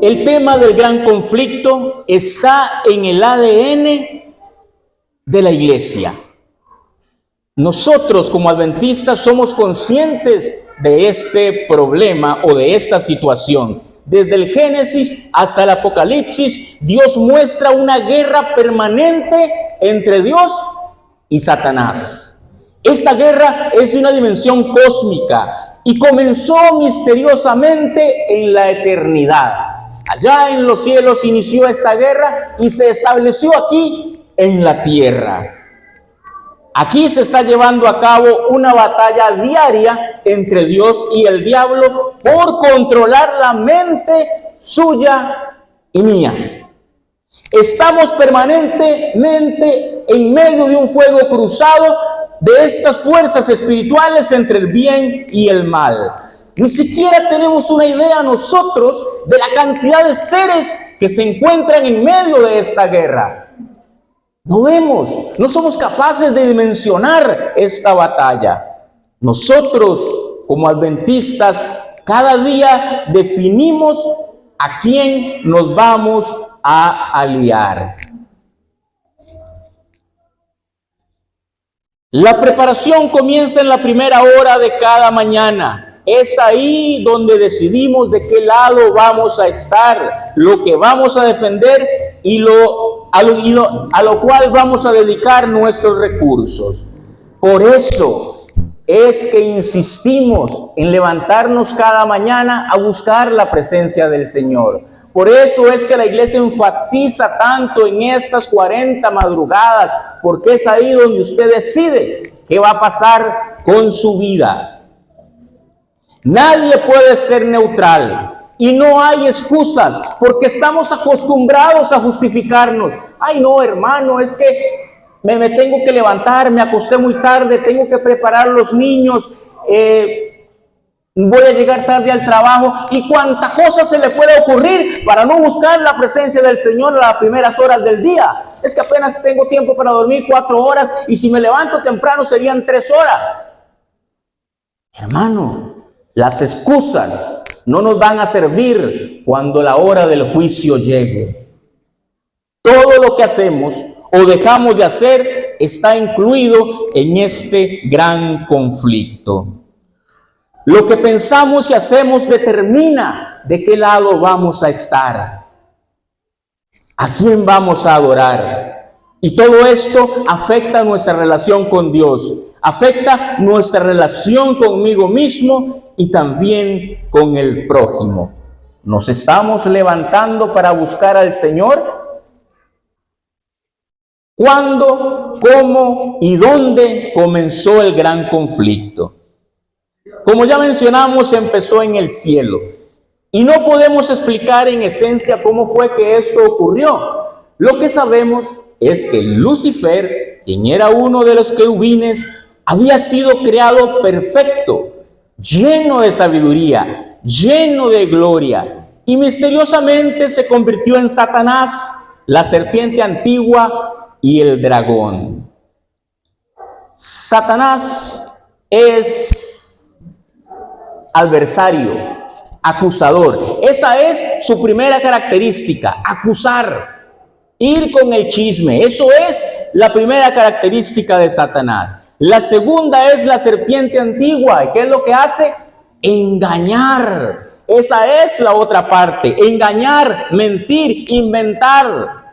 El tema del gran conflicto está en el ADN de la iglesia. Nosotros como adventistas somos conscientes de este problema o de esta situación. Desde el Génesis hasta el Apocalipsis, Dios muestra una guerra permanente entre Dios y Satanás. Esta guerra es de una dimensión cósmica y comenzó misteriosamente en la eternidad. Allá en los cielos inició esta guerra y se estableció aquí en la tierra. Aquí se está llevando a cabo una batalla diaria entre Dios y el diablo por controlar la mente suya y mía. Estamos permanentemente en medio de un fuego cruzado de estas fuerzas espirituales entre el bien y el mal. Ni siquiera tenemos una idea nosotros de la cantidad de seres que se encuentran en medio de esta guerra. No vemos, no somos capaces de dimensionar esta batalla. Nosotros, como adventistas, cada día definimos a quién nos vamos a aliar. La preparación comienza en la primera hora de cada mañana. Es ahí donde decidimos de qué lado vamos a estar, lo que vamos a defender y a lo cual vamos a dedicar nuestros recursos. Por eso es que insistimos en levantarnos cada mañana a buscar la presencia del Señor. Por eso es que la iglesia enfatiza tanto en estas 40 madrugadas, porque es ahí donde usted decide qué va a pasar con su vida. Nadie puede ser neutral y no hay excusas porque estamos acostumbrados a justificarnos. Ay, no, hermano, es que me tengo que levantar, me acosté muy tarde, tengo que preparar los niños, voy a llegar tarde al trabajo y cuánta cosa se le puede ocurrir para no buscar la presencia del Señor a las primeras horas del día. Es que apenas tengo tiempo para dormir 4 horas y si me levanto temprano serían 3 horas. Hermano, las excusas no nos van a servir cuando la hora del juicio llegue. Todo lo que hacemos o dejamos de hacer está incluido en este gran conflicto. Lo que pensamos y hacemos determina de qué lado vamos a estar, a quién vamos a adorar. Y todo esto afecta nuestra relación con Dios, afecta nuestra relación conmigo mismo y también con el prójimo. ¿Nos estamos levantando para buscar al Señor? ¿Cuándo, cómo y dónde comenzó el gran conflicto? Como ya mencionamos, empezó en el cielo. Y no podemos explicar en esencia cómo fue que esto ocurrió. Lo que sabemos es que Lucifer, quien era uno de los querubines, había sido creado perfecto, lleno de sabiduría, lleno de gloria, y misteriosamente se convirtió en Satanás, la serpiente antigua y el dragón. Satanás es adversario, acusador. Esa es su primera característica, acusar, ir con el chisme. Eso es la primera característica de Satanás. La segunda es la serpiente antigua. ¿Y qué es lo que hace? Engañar. Esa es la otra parte. Engañar, mentir, inventar.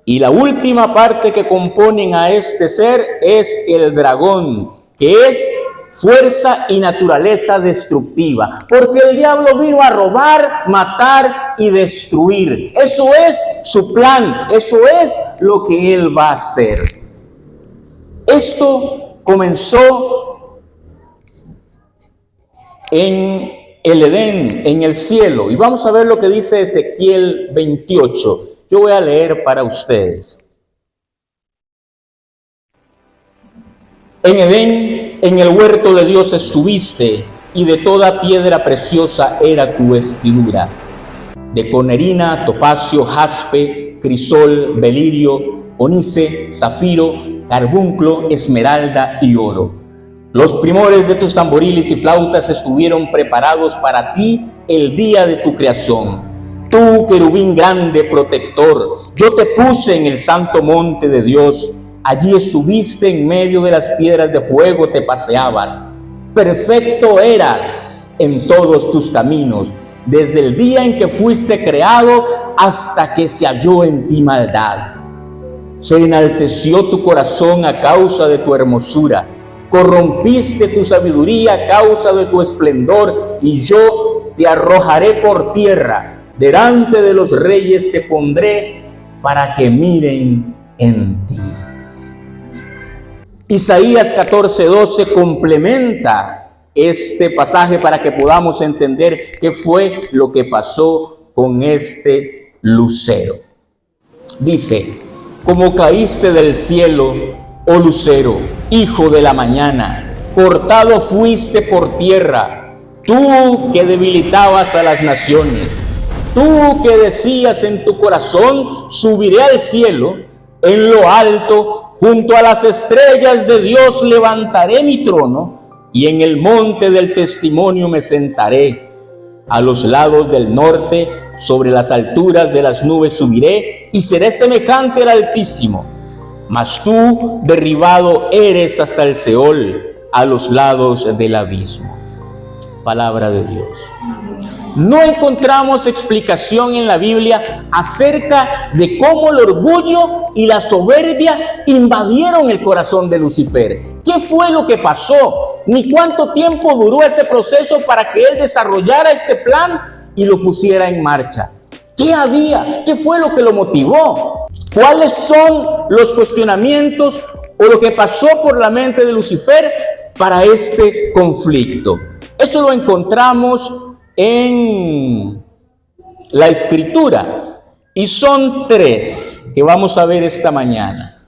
Y la última parte que componen a este ser es el dragón, que es fuerza y naturaleza destructiva. Porque el diablo vino a robar, matar y destruir. Eso es su plan. Eso es lo que él va a hacer. Esto comenzó en el Edén, en el cielo. Y vamos a ver lo que dice Ezequiel 28. Yo voy a leer para ustedes. En Edén, en el huerto de Dios estuviste, y de toda piedra preciosa era tu vestidura. De cornerina, topacio, jaspe, crisol, belirio, onice, zafiro, carbunclo, esmeralda y oro. Los primores de tus tamboriles y flautas estuvieron preparados para ti el día de tu creación. Tú, querubín grande, protector, yo te puse en el santo monte de Dios. Allí estuviste en medio de las piedras de fuego, te paseabas. Perfecto eras en todos tus caminos, desde el día en que fuiste creado hasta que se halló en ti maldad. Se enalteció tu corazón a causa de tu hermosura, corrompiste tu sabiduría a causa de tu esplendor, y yo te arrojaré por tierra, delante de los reyes te pondré para que miren en ti. Isaías 14:12 complementa este pasaje para que podamos entender qué fue lo que pasó con este lucero. Dice: como caíste del cielo, oh lucero, hijo de la mañana, cortado fuiste por tierra, tú que debilitabas a las naciones, tú que decías en tu corazón, subiré al cielo, en lo alto, junto a las estrellas de Dios levantaré mi trono, y en el monte del testimonio me sentaré. A los lados del norte, sobre las alturas de las nubes subiré, y seré semejante al Altísimo. Mas tú derribado eres hasta el Seol, a los lados del abismo. Palabra de Dios. No encontramos explicación en la Biblia acerca de cómo el orgullo y la soberbia invadieron el corazón de Lucifer. ¿Qué fue lo que pasó? Ni cuánto tiempo duró ese proceso para que él desarrollara este plan y lo pusiera en marcha. ¿Qué había? ¿Qué fue lo que lo motivó? ¿Cuáles son los cuestionamientos o lo que pasó por la mente de Lucifer para este conflicto? Eso lo encontramos en la Escritura y son tres que vamos a ver esta mañana.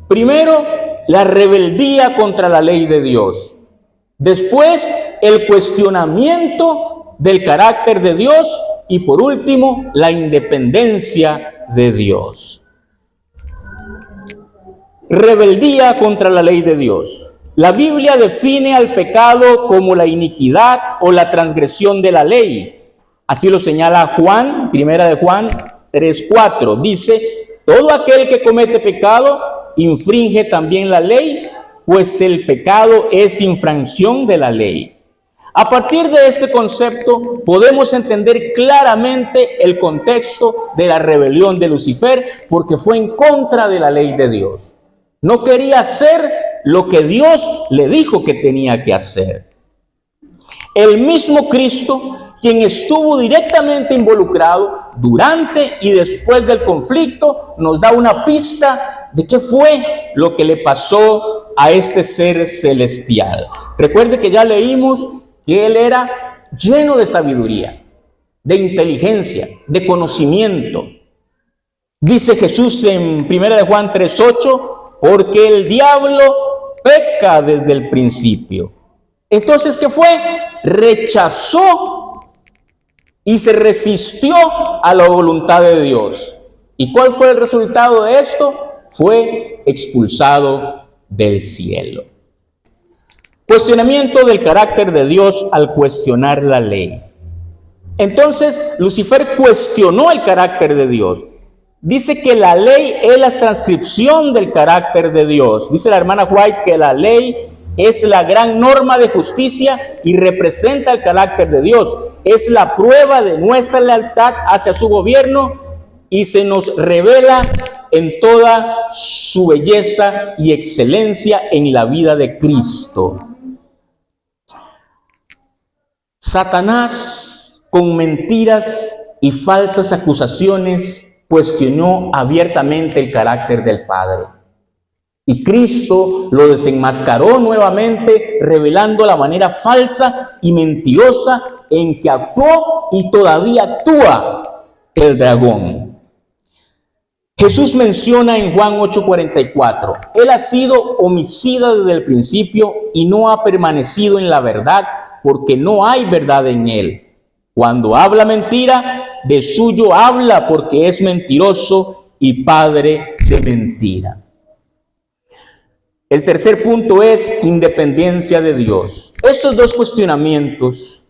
Primero, la rebeldía contra la ley de Dios. Después, el cuestionamiento del carácter de Dios. Y por último, la independencia de Dios. Rebeldía contra la ley de Dios. La Biblia define al pecado como la iniquidad o la transgresión de la ley. Así lo señala Juan, primera de Juan 3:4. Dice: todo aquel que comete pecado infringe también la ley, pues el pecado es infracción de la ley. A partir de este concepto podemos entender claramente el contexto de la rebelión de Lucifer, porque fue en contra de la ley de Dios. No quería hacer lo que Dios le dijo que tenía que hacer. El mismo Cristo, quien estuvo directamente involucrado durante y después del conflicto, nos da una pista de qué fue lo que le pasó a este ser celestial. Recuerde que ya leímos que él era lleno de sabiduría, de inteligencia, de conocimiento. Dice Jesús en 1 Juan 3:8, porque el diablo peca desde el principio. Entonces, ¿qué fue? Rechazó y se resistió a la voluntad de Dios. ¿Y cuál fue el resultado de esto? Fue expulsado del cielo. Cuestionamiento del carácter de Dios al cuestionar la ley. Entonces, Lucifer cuestionó el carácter de Dios. Dice que la ley es la transcripción del carácter de Dios. Dice la hermana White que la ley es la gran norma de justicia y representa el carácter de Dios. Es la prueba de nuestra lealtad hacia su gobierno y se nos revela en toda su belleza y excelencia en la vida de Cristo. Satanás, con mentiras y falsas acusaciones, cuestionó abiertamente el carácter del Padre. Y Cristo lo desenmascaró nuevamente, revelando la manera falsa y mentirosa en que actuó y todavía actúa el dragón. Jesús menciona en Juan 8:44, Él ha sido homicida desde el principio y no ha permanecido en la verdad, porque no hay verdad en él. Cuando habla mentira, de suyo habla, porque es mentiroso y padre de mentira. El tercer punto es independencia de Dios. Estos dos cuestionamientos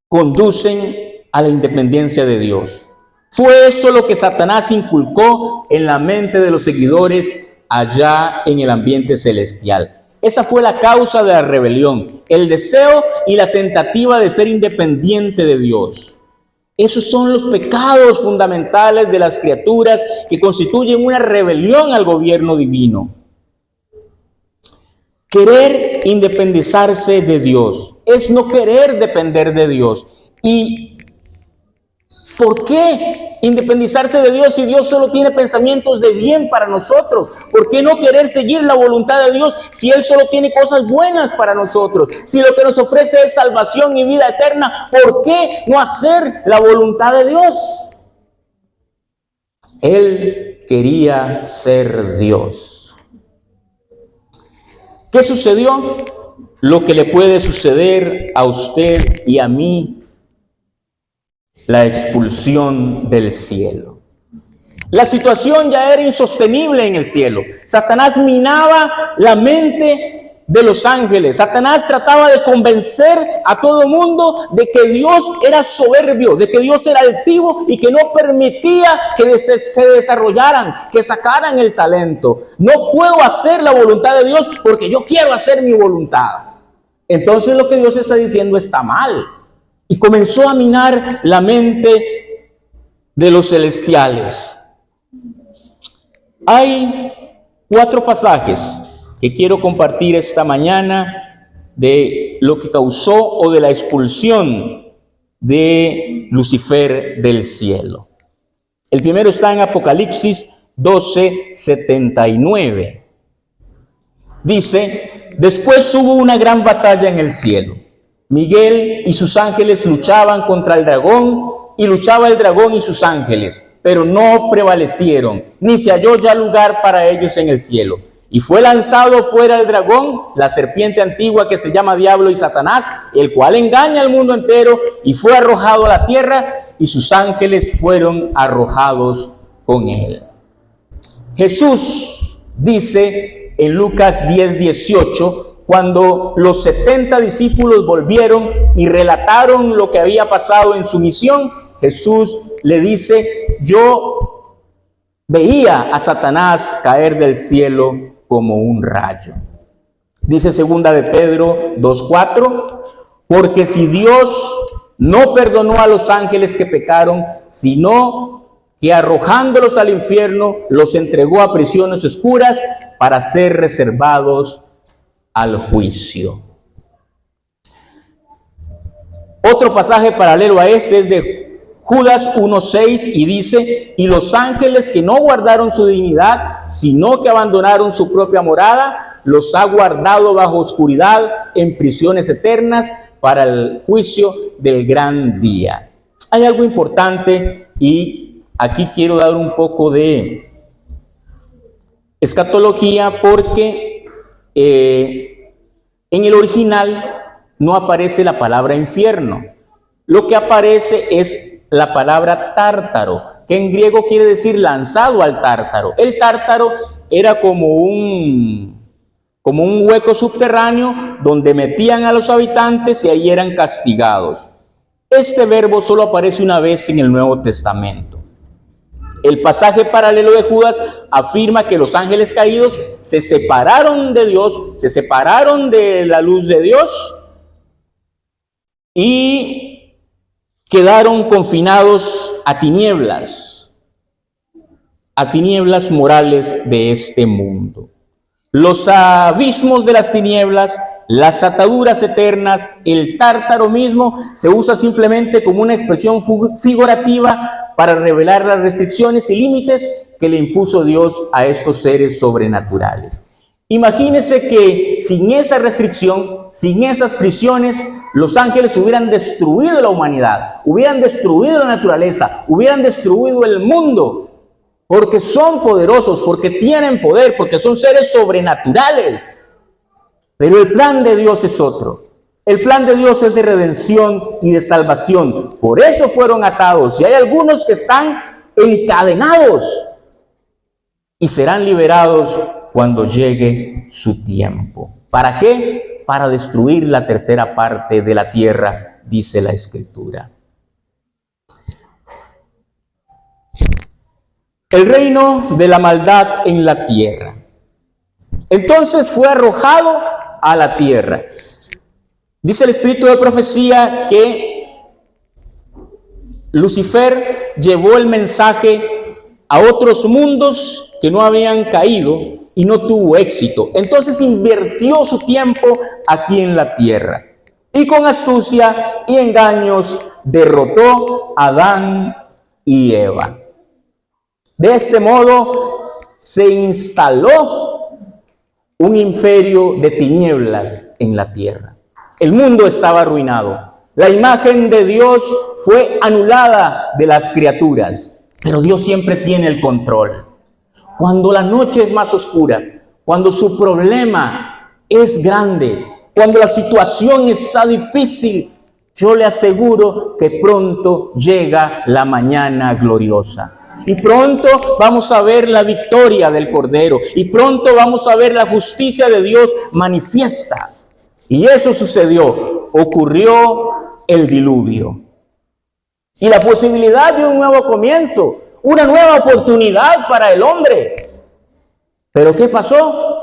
conducen a la independencia de Dios. Fue eso lo que Satanás inculcó en la mente de los seguidores allá en el ambiente celestial. Esa fue la causa de la rebelión, el deseo y la tentativa de ser independiente de Dios. Esos son los pecados fundamentales de las criaturas que constituyen una rebelión al gobierno divino. Querer independizarse de Dios es no querer depender de Dios. ¿Y por qué independizarse de Dios si Dios solo tiene pensamientos de bien para nosotros? ¿Por qué no querer seguir la voluntad de Dios si Él solo tiene cosas buenas para nosotros? Si lo que nos ofrece es salvación y vida eterna, ¿por qué no hacer la voluntad de Dios? Él quería ser Dios. ¿Qué sucedió? Lo que le puede suceder a usted y a mí: la expulsión del cielo. La situación ya era insostenible en el cielo. Satanás minaba la mente de los ángeles. Satanás trataba de convencer a todo el mundo de que Dios era soberbio, de que Dios era altivo y que no permitía que se desarrollaran, que sacaran el talento. No puedo hacer la voluntad de Dios porque yo quiero hacer mi voluntad. Entonces lo que Dios está diciendo está mal. Y comenzó a minar la mente de los celestiales. Hay 4 pasajes que quiero compartir esta mañana de lo que causó o de la expulsión de Lucifer del cielo. El primero está en Apocalipsis 12:79. Dice: después hubo una gran batalla en el cielo. Miguel y sus ángeles luchaban contra el dragón, y luchaba el dragón y sus ángeles, pero no prevalecieron, ni se halló ya lugar para ellos en el cielo. Y fue lanzado fuera el dragón, la serpiente antigua que se llama Diablo y Satanás, el cual engaña al mundo entero, y fue arrojado a la tierra, y sus ángeles fueron arrojados con él. Jesús dice en Lucas 10:18, cuando los 70 discípulos volvieron y relataron lo que había pasado en su misión, Jesús le dice: yo veía a Satanás caer del cielo como un rayo. Dice segunda de Pedro 2:4, porque si Dios no perdonó a los ángeles que pecaron, sino que arrojándolos al infierno, los entregó a prisiones oscuras para ser reservados al juicio. Otro pasaje paralelo a este es de Judas 1:6 y dice: y los ángeles que no guardaron su dignidad, sino que abandonaron su propia morada, los ha guardado bajo oscuridad en prisiones eternas para el juicio del gran día. Hay algo importante y aquí quiero dar un poco de escatología porque en el original no aparece la palabra infierno. Lo que aparece es la palabra tártaro, que en griego quiere decir lanzado al tártaro. El tártaro era como un hueco subterráneo donde metían a los habitantes y ahí eran castigados. Este verbo solo aparece una vez en el Nuevo Testamento. El pasaje paralelo de Judas afirma que los ángeles caídos se separaron de Dios, se separaron de la luz de Dios y quedaron confinados a tinieblas morales de este mundo. Los abismos de las tinieblas, las ataduras eternas, el tártaro mismo, se usa simplemente como una expresión figurativa para revelar las restricciones y límites que le impuso Dios a estos seres sobrenaturales. Imagínense que sin esa restricción, sin esas prisiones, los ángeles hubieran destruido la humanidad, hubieran destruido la naturaleza, hubieran destruido el mundo, porque son poderosos, porque tienen poder, porque son seres sobrenaturales. Pero el plan de Dios es otro. El plan de Dios es de redención y de salvación. Por eso fueron atados. Y hay algunos que están encadenados y serán liberados cuando llegue su tiempo. ¿Para qué? Para destruir la tercera parte de la tierra dice la Escritura. El reino de la maldad en la tierra. Entonces fue arrojado a la tierra. Dice el espíritu de profecía que Lucifer llevó el mensaje a otros mundos que no habían caído y no tuvo éxito. Entonces invirtió su tiempo aquí en la tierra y con astucia y engaños derrotó a Adán y Eva. De este modo se instaló un imperio de tinieblas en la tierra. El mundo estaba arruinado. La imagen de Dios fue anulada de las criaturas, pero Dios siempre tiene el control. Cuando la noche es más oscura, cuando su problema es grande, cuando la situación está difícil, yo le aseguro que pronto llega la mañana gloriosa. Y pronto vamos a ver la victoria del Cordero. Y pronto vamos a ver la justicia de Dios manifiesta. Y eso sucedió. Ocurrió el diluvio. Y la posibilidad de un nuevo comienzo. Una nueva oportunidad para el hombre. ¿Pero qué pasó?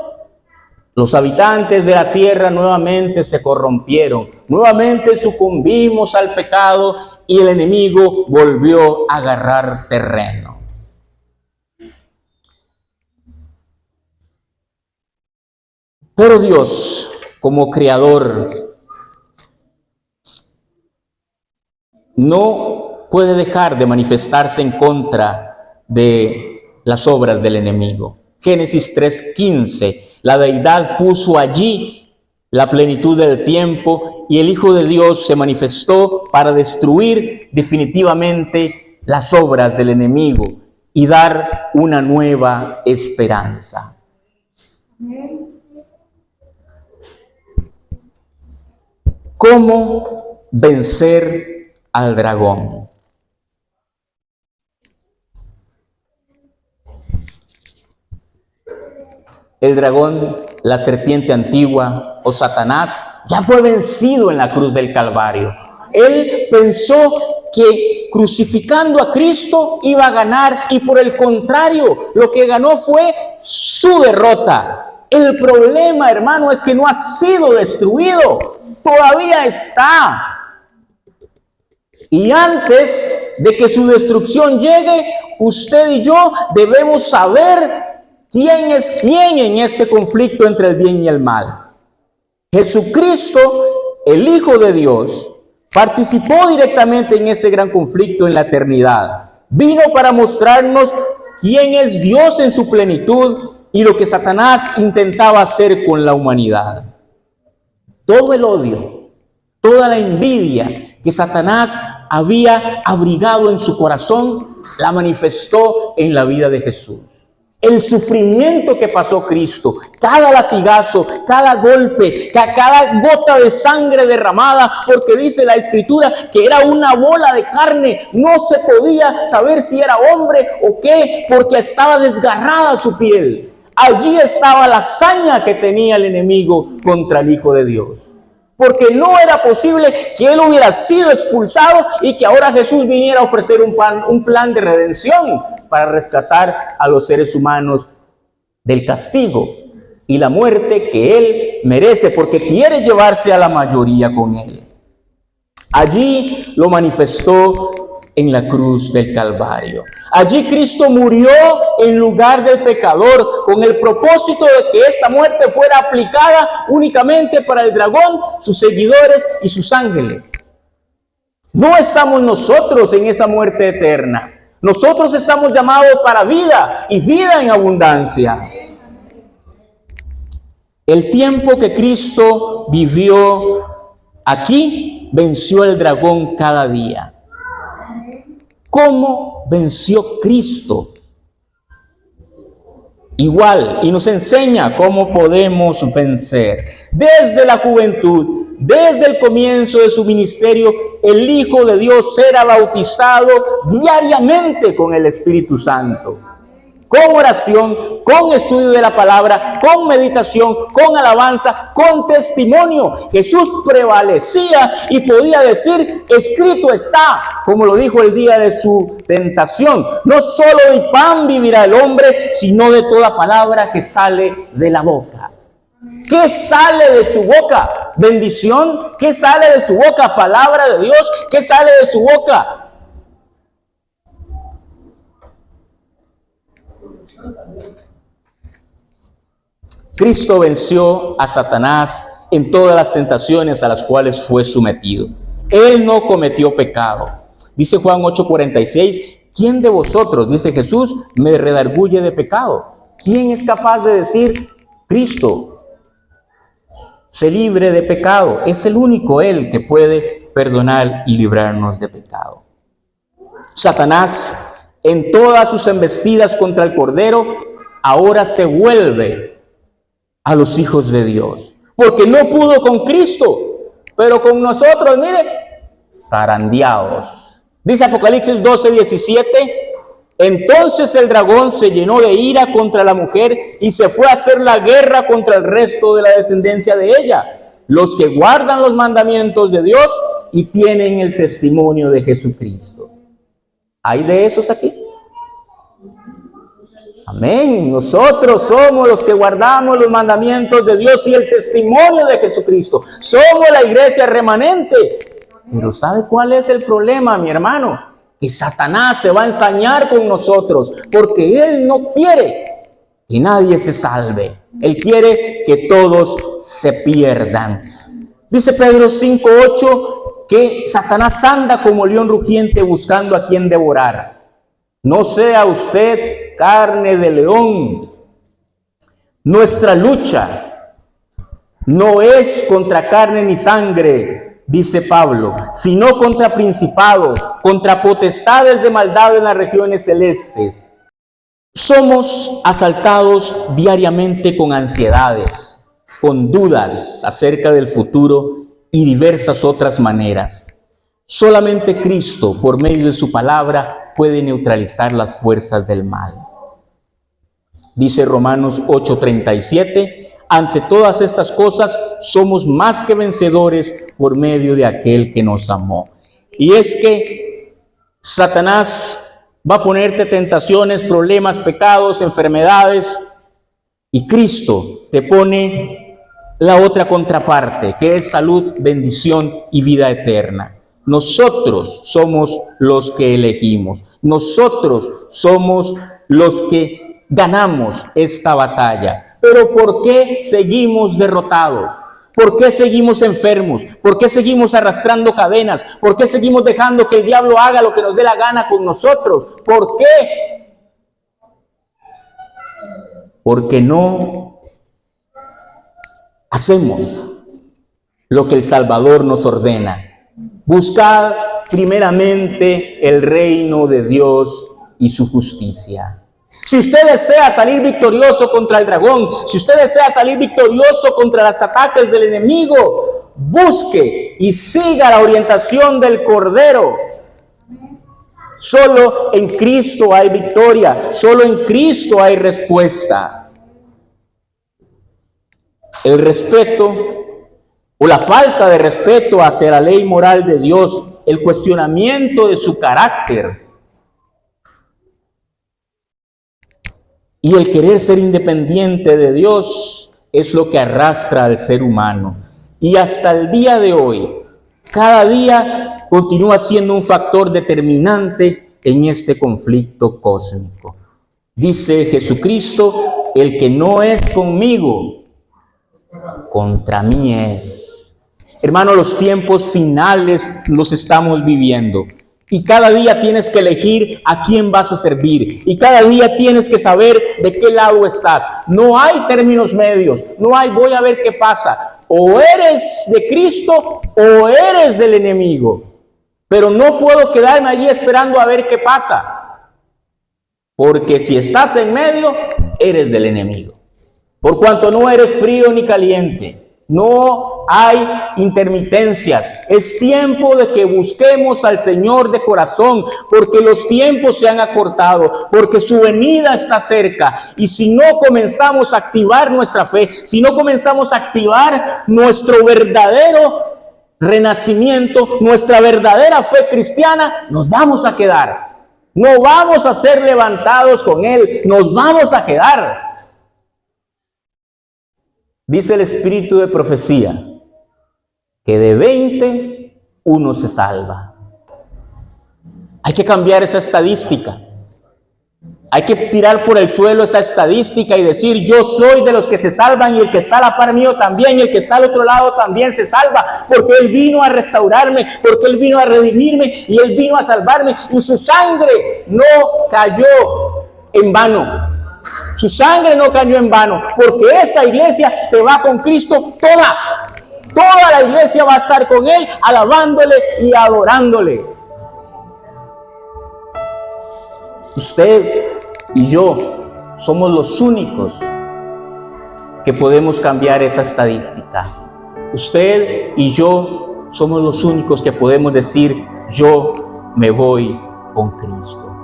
Los habitantes de la tierra nuevamente se corrompieron. Nuevamente sucumbimos al pecado y el enemigo volvió a agarrar terreno. Pero Dios, como creador, no puede dejar de manifestarse en contra de las obras del enemigo. Génesis 3:15. La deidad puso allí la plenitud del tiempo y el Hijo de Dios se manifestó para destruir definitivamente las obras del enemigo y dar una nueva esperanza. ¿Cómo vencer al dragón? El dragón, la serpiente antigua o Satanás, ya fue vencido en la cruz del Calvario. Él pensó que crucificando a Cristo iba a ganar y por el contrario, lo que ganó fue su derrota. El problema, hermano, es que no ha sido destruido, todavía está. Y antes de que su destrucción llegue, usted y yo debemos saber ¿quién es quién en este conflicto entre el bien y el mal? Jesucristo, el Hijo de Dios, participó directamente en ese gran conflicto en la eternidad. Vino para mostrarnos quién es Dios en su plenitud y lo que Satanás intentaba hacer con la humanidad. Todo el odio, toda la envidia que Satanás había abrigado en su corazón, la manifestó en la vida de Jesús. El sufrimiento que pasó Cristo, cada latigazo, cada golpe, cada gota de sangre derramada, porque dice la Escritura que era una bola de carne, no se podía saber si era hombre o qué, porque estaba desgarrada su piel. Allí estaba la hazaña que tenía el enemigo contra el Hijo de Dios. Porque no era posible que él hubiera sido expulsado y que ahora Jesús viniera a ofrecer un plan de redención para rescatar a los seres humanos del castigo y la muerte que él merece, porque quiere llevarse a la mayoría con él. Allí lo manifestó en la cruz del Calvario. Allí Cristo murió en lugar del pecador con el propósito de que esta muerte fuera aplicada únicamente para el dragón, sus seguidores y sus ángeles. No estamos nosotros en esa muerte eterna. Nosotros estamos llamados para vida y vida en abundancia. El tiempo que Cristo vivió aquí, venció el dragón cada día. ¿Cómo venció Cristo? Igual, y nos enseña cómo podemos vencer. Desde la juventud, desde el comienzo de su ministerio, el Hijo de Dios era bautizado diariamente con el Espíritu Santo. con oración, con estudio de la palabra, con meditación, con alabanza, con testimonio. Jesús prevalecía y podía decir, escrito está, como lo dijo el día de su tentación. No solo de pan vivirá el hombre, sino de toda palabra que sale de la boca. ¿Qué sale de su boca? Bendición. ¿Qué sale de su boca? Palabra de Dios. ¿Qué sale de su boca? Cristo venció a Satanás en todas las tentaciones a las cuales fue sometido. Él no cometió pecado. Dice Juan 8:46, ¿quién de vosotros, dice Jesús, me redarguye de pecado? ¿Quién es capaz de decir, Cristo, se libre de pecado? Es el único Él que puede perdonar y librarnos de pecado. Satanás, en todas sus embestidas contra el Cordero, ahora se vuelve a los hijos de Dios. Porque no pudo con Cristo, pero con nosotros, mire, zarandeados. Dice Apocalipsis 12:17, entonces el dragón se llenó de ira contra la mujer y se fue a hacer la guerra contra el resto de la descendencia de ella, los que guardan los mandamientos de Dios y tienen el testimonio de Jesucristo. ¿Hay de esos aquí? Amén. Nosotros somos los que guardamos los mandamientos de Dios y el testimonio de Jesucristo. Somos la iglesia remanente. Pero ¿sabe cuál es el problema, mi hermano? Que Satanás se va a ensañar con nosotros porque Él no quiere que nadie se salve. Él quiere que todos se pierdan. Dice Pedro 5:8 que Satanás anda como león rugiente buscando a quien devorar. No sea usted carne de león. Nuestra lucha no es contra carne ni sangre, dice Pablo, sino contra principados, contra potestades de maldad en las regiones celestes. Somos asaltados diariamente con ansiedades, con dudas acerca del futuro y diversas otras maneras. Solamente Cristo, por medio de su palabra, puede neutralizar las fuerzas del mal. Dice Romanos 8:37, ante todas estas cosas somos más que vencedores por medio de aquel que nos amó. Y es que Satanás va a ponerte tentaciones, problemas, pecados, enfermedades, y Cristo te pone la otra contraparte, que es salud, bendición y vida eterna. Nosotros somos los que elegimos. Nosotros somos los que ganamos esta batalla. Pero ¿por qué seguimos derrotados? ¿Por qué seguimos enfermos? ¿Por qué seguimos arrastrando cadenas? ¿Por qué seguimos dejando que el diablo haga lo que nos dé la gana con nosotros? ¿Por qué? Porque no hacemos lo que el Salvador nos ordena. Buscad primeramente el reino de Dios y su justicia. Si usted desea salir victorioso contra el dragón, si usted desea salir victorioso contra los ataques del enemigo, busque y siga la orientación del Cordero. Solo en Cristo hay victoria, solo en Cristo hay respuesta. El respeto o la falta de respeto hacia la ley moral de Dios, el cuestionamiento de su carácter y el querer ser independiente de Dios es lo que arrastra al ser humano. Y hasta el día de hoy, cada día continúa siendo un factor determinante en este conflicto cósmico. Dice Jesucristo, el que no es conmigo, contra mí es. Hermano, los tiempos finales los estamos viviendo. Y cada día tienes que elegir a quién vas a servir. Y cada día tienes que saber de qué lado estás. No hay términos medios. No hay voy a ver qué pasa. O eres de Cristo o eres del enemigo. Pero no puedo quedarme allí esperando a ver qué pasa. Porque si estás en medio, eres del enemigo. Por cuanto no eres frío ni caliente. No hay intermitencias. Es tiempo de que busquemos al Señor de corazón, porque los tiempos se han acortado, porque su venida está cerca. Y si no comenzamos a activar nuestra fe, si no comenzamos a activar nuestro verdadero renacimiento, nuestra verdadera fe cristiana, nos vamos a quedar. No vamos a ser levantados con Él, nos vamos a quedar. Dice el espíritu de profecía que de 20, uno se salva. Hay que cambiar esa estadística. Hay que tirar por el suelo esa estadística y decir: yo soy de los que se salvan, y el que está a la par mío también, y el que está al otro lado también se salva, porque Él vino a restaurarme, porque Él vino a redimirme, y Él vino a salvarme, y su sangre no cayó en vano. Su sangre no cayó en vano, porque esta iglesia se va con Cristo toda la iglesia va a estar con Él, alabándole y adorándole. Usted y yo somos los únicos que podemos cambiar esa estadística. Usted y yo somos los únicos que podemos decir: yo me voy con Cristo.